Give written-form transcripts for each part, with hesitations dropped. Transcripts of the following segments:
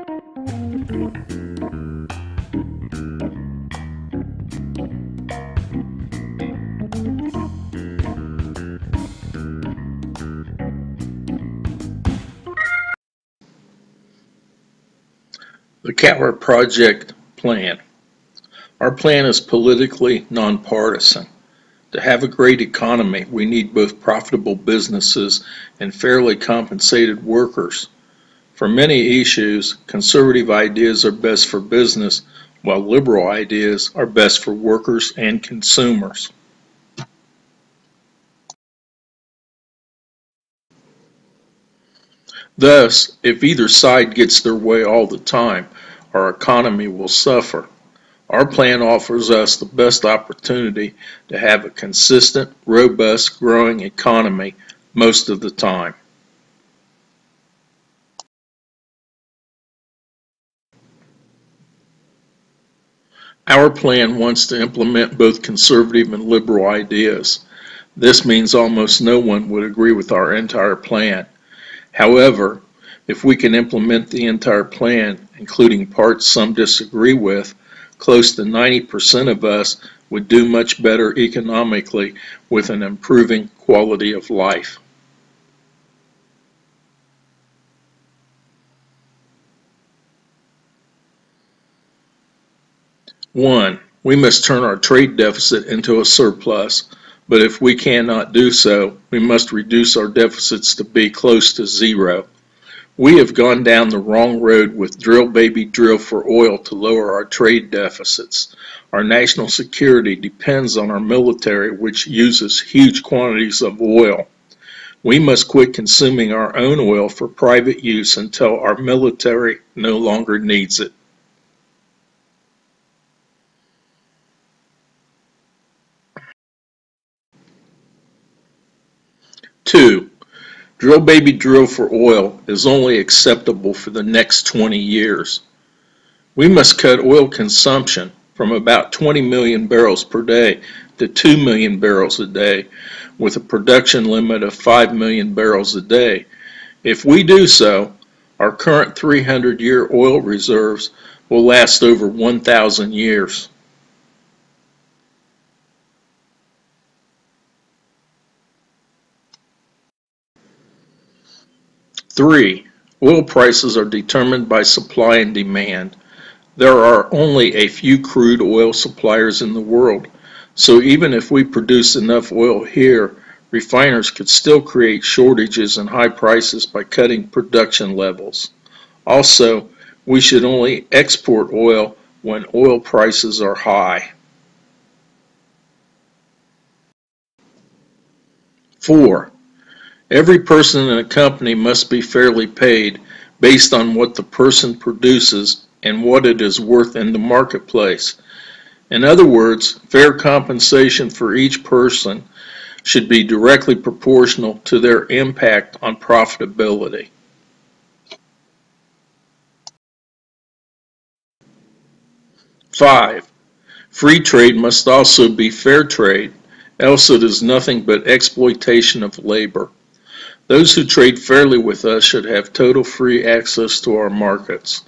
The TCP Project Plan. Our plan is politically non-partisan. To have a great economy, we need both profitable businesses and fairly compensated workers. For many issues, conservative ideas are best for business, while liberal ideas are best for workers and consumers. Thus, if either side gets their way all the time, our economy will suffer. Our plan offers us the best opportunity to have a consistent, robust, growing economy most of the time. Our plan wants to implement both conservative and liberal ideas. This means almost no one would agree with our entire plan. However, if we can implement the entire plan, including parts some disagree with, close to 90% of us would do much better economically with an improving quality of life. One, we must turn our trade deficit into a surplus, but if we cannot do so, we must reduce our deficits to be close to zero. We have gone down the wrong road with drill baby drill for oil to lower our trade deficits. Our national security depends on our military, which uses huge quantities of oil. We must quit consuming our own oil for private use until our military no longer needs it. Two, drill baby drill for oil is only acceptable for the next 20 years. We must cut oil consumption from about 20 million barrels per day to 2 million barrels a day, with a production limit of 5 million barrels a day. If we do so, our current 300-year oil reserves will last over 1,000 years. Three, oil prices are determined by supply and demand. There are only a few crude oil suppliers in the world, so even if we produce enough oil here, refiners could still create shortages and high prices by cutting production levels. Also, we should only export oil when oil prices are high. 4. Every person in a company must be fairly paid based on what the person produces and what it is worth in the marketplace. In other words, fair compensation for each person should be directly proportional to their impact on profitability. 5. Free trade must also be fair trade, else it is nothing but exploitation of labor. Those who trade fairly with us should have total free access to our markets.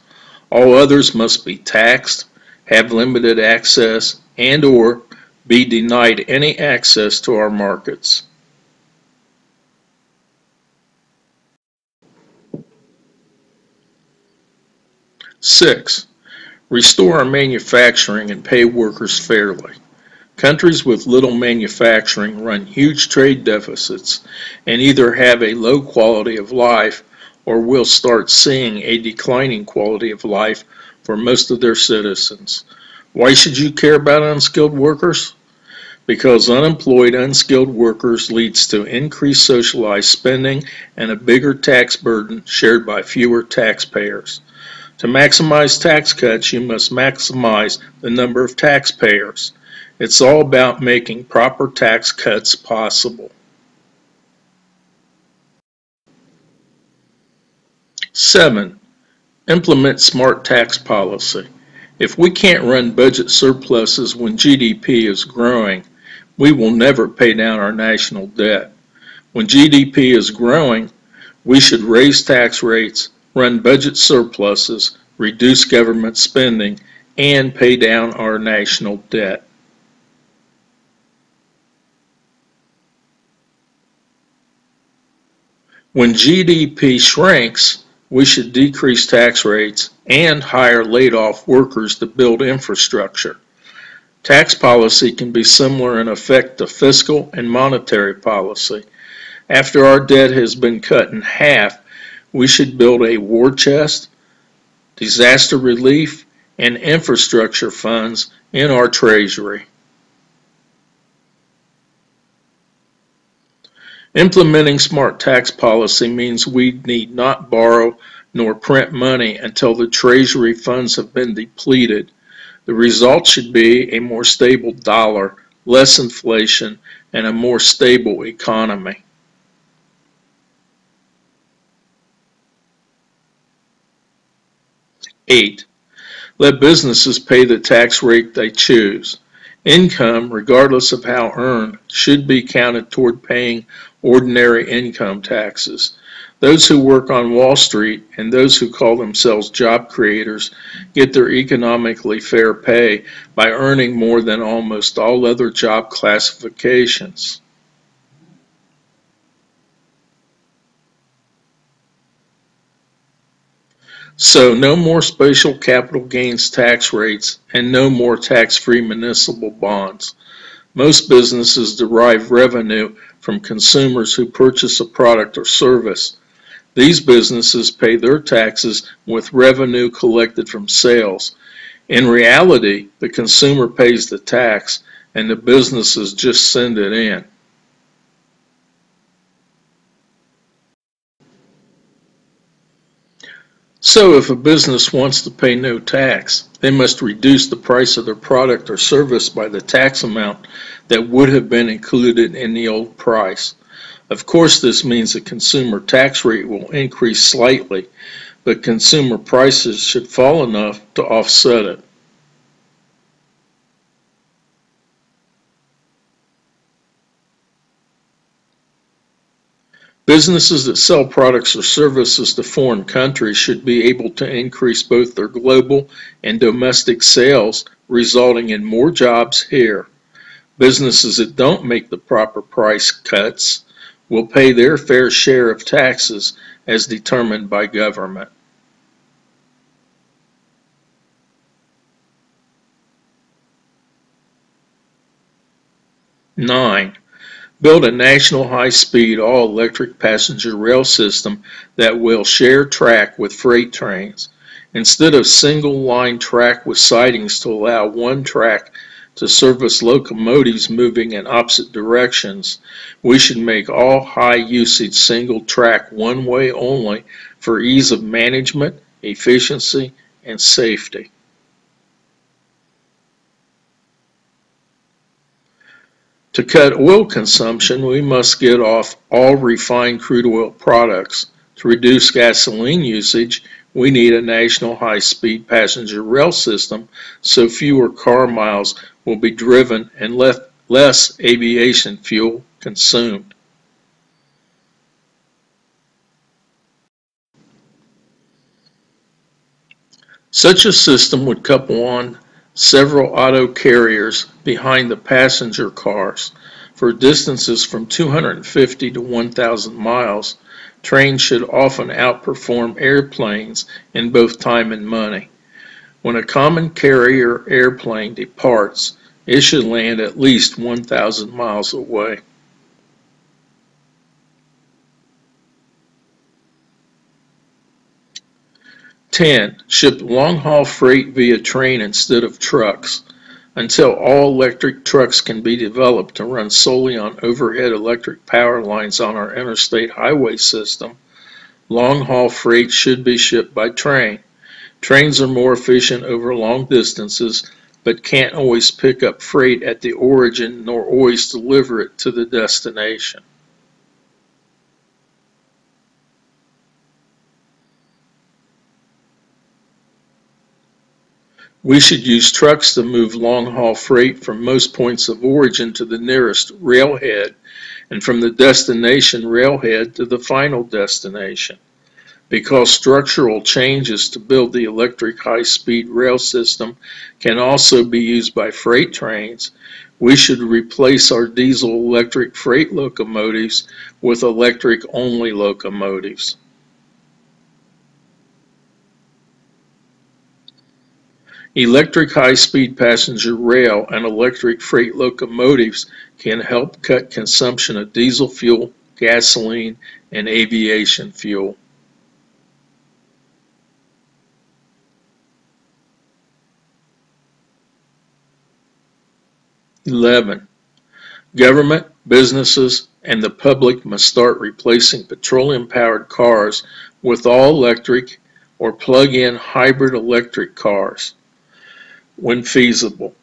All others must be taxed, have limited access, and/or be denied any access to our markets. Six, restore our manufacturing and pay workers fairly. Countries with little manufacturing run huge trade deficits and either have a low quality of life or will start seeing a declining quality of life for most of their citizens. Why should you care about unskilled workers? Because unemployed, unskilled workers leads to increased socialized spending and a bigger tax burden shared by fewer taxpayers. To maximize tax cuts, you must maximize the number of taxpayers. It's all about making proper tax cuts possible. 7. Implement smart tax policy. If we can't run budget surpluses when GDP is growing, we will never pay down our national debt. When GDP is growing, we should raise tax rates, run budget surpluses, reduce government spending, and pay down our national debt. When GDP shrinks, we should decrease tax rates and hire laid-off workers to build infrastructure. Tax policy can be similar in effect to fiscal and monetary policy. After our debt has been cut in half, we should build a war chest, disaster relief, and infrastructure funds in our treasury. Implementing smart tax policy means we need not borrow nor print money until the treasury funds have been depleted. The result should be a more stable dollar, less inflation, and a more stable economy. Eight, let businesses pay the tax rate they choose. Income, regardless of how earned, should be counted toward paying ordinary income taxes. Those who work on Wall Street and those who call themselves job creators get their economically fair pay by earning more than almost all other job classifications. So no more special capital gains tax rates and no more tax-free municipal bonds. Most businesses derive revenue from consumers who purchase a product or service. These businesses pay their taxes with revenue collected from sales. In reality, the consumer pays the tax and the businesses just send it in. So if a business wants to pay no tax, they must reduce the price of their product or service by the tax amount that would have been included in the old price. Of course, this means the consumer tax rate will increase slightly, but consumer prices should fall enough to offset it. Businesses that sell products or services to foreign countries should be able to increase both their global and domestic sales, resulting in more jobs here. Businesses that don't make the proper price cuts will pay their fair share of taxes as determined by government. Nine, build a national high-speed all-electric passenger rail system that will share track with freight trains. Instead of single-line track with sidings to allow one track to service locomotives moving in opposite directions, we should make all high-usage single track one-way only for ease of management, efficiency, and safety. To cut oil consumption, we must get off all refined crude oil products. To reduce gasoline usage, we need a national high-speed passenger rail system so fewer car miles will be driven and less aviation fuel consumed. Such a system would couple on several auto carriers behind the passenger cars. For distances from 250 to 1,000 miles, trains should often outperform airplanes in both time and money. When a common carrier airplane departs, it should land at least 1,000 miles away. Ship long-haul freight via train instead of trucks. Until all-electric trucks can be developed to run solely on overhead electric power lines on our interstate highway system, long-haul freight should be shipped by train. Trains are more efficient over long distances, but can't always pick up freight at the origin nor always deliver it to the destination. We should use trucks to move long-haul freight from most points of origin to the nearest railhead and from the destination railhead to the final destination. Because structural changes to build the electric high-speed rail system can also be used by freight trains, we should replace our diesel-electric freight locomotives with electric-only locomotives. Electric high-speed passenger rail and electric freight locomotives can help cut consumption of diesel fuel, gasoline, and aviation fuel. (11) Government, businesses, and the public must start replacing petroleum-powered cars with all-electric or plug-in hybrid electric cars when feasible.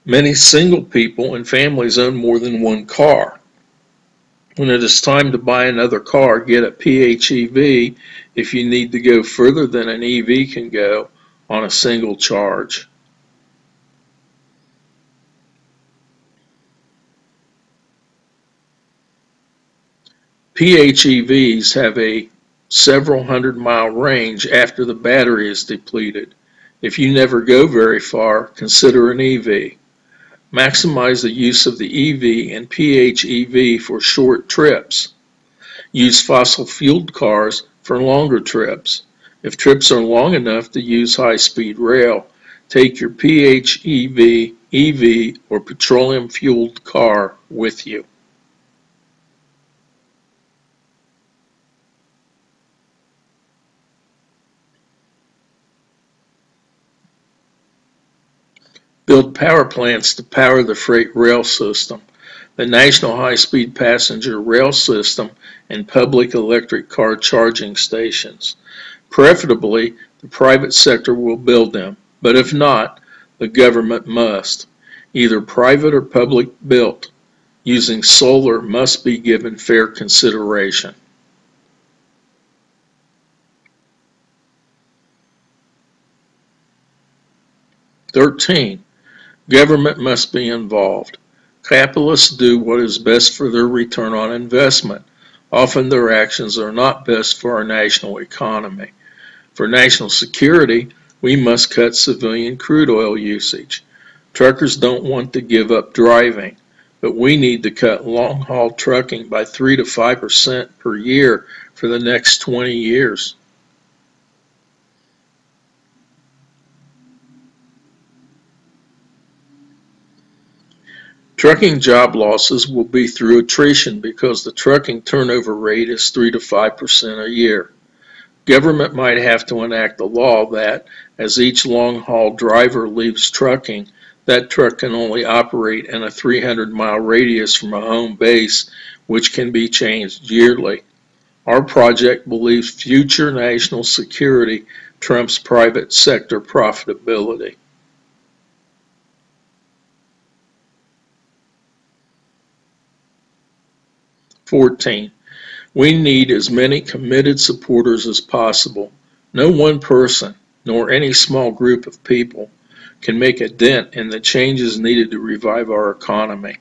Many single people and families own more than one car. When it is time to buy another car, get a PHEV if you need to go further than an EV can go on a single charge. PHEVs have a several hundred-mile range after the battery is depleted. If you never go very far, consider an EV. Maximize the use of the EV and PHEV for short trips. Use fossil-fueled cars for longer trips. If trips are long enough to use high-speed rail, take your PHEV, EV, or petroleum-fueled car with you. Build power plants to power the freight rail system, the National High-Speed Passenger Rail System, and public electric car charging stations. Preferably, the private sector will build them, but if not, the government must. Either private or public built. Using solar must be given fair consideration. (13) Government must be involved. Capitalists do what is best for their return on investment. Often their actions are not best for our national economy. For national security, we must cut civilian crude oil usage. Truckers don't want to give up driving, but we need to cut long-haul trucking by 3 to 5% per year for the next 20 years. Trucking job losses will be through attrition because the trucking turnover rate is 3 to 5% a year. Government might have to enact a law that, as each long-haul driver leaves trucking, that truck can only operate in a 300-mile radius from a home base, which can be changed yearly. Our project believes future national security trumps private sector profitability. (14) We need as many committed supporters as possible. No one person, nor any small group of people, can make a dent in the changes needed to revive our economy.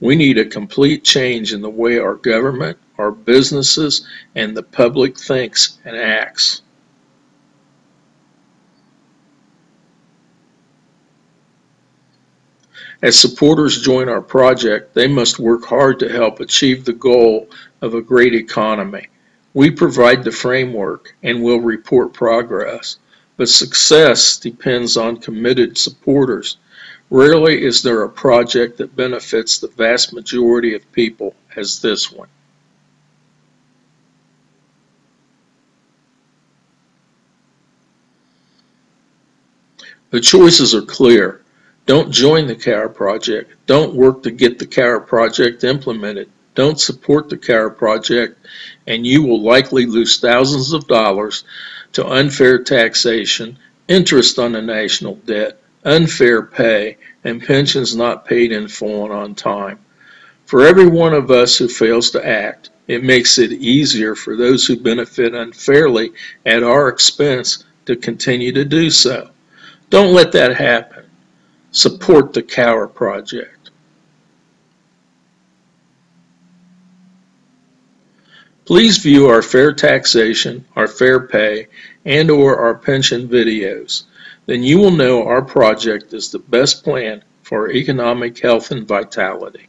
We need a complete change in the way our government, our businesses, and the public thinks and acts. As supporters join our project, they must work hard to help achieve the goal of a great economy. We provide the framework and will report progress, but success depends on committed supporters. Rarely is there a project that benefits the vast majority of people as this one. The choices are clear. Don't join the CAR project. Don't work to get the CAR project implemented. Don't support the CAR project, and you will likely lose thousands of dollars to unfair taxation, interest on the national debt, unfair pay, and pensions not paid in full and on time. For every one of us who fails to act, it makes it easier for those who benefit unfairly at our expense to continue to do so. Don't let that happen. Support the CAR project. Please view our fair taxation, our fair pay, and/or our pension videos. Then you will know our project is the best plan for economic health and vitality.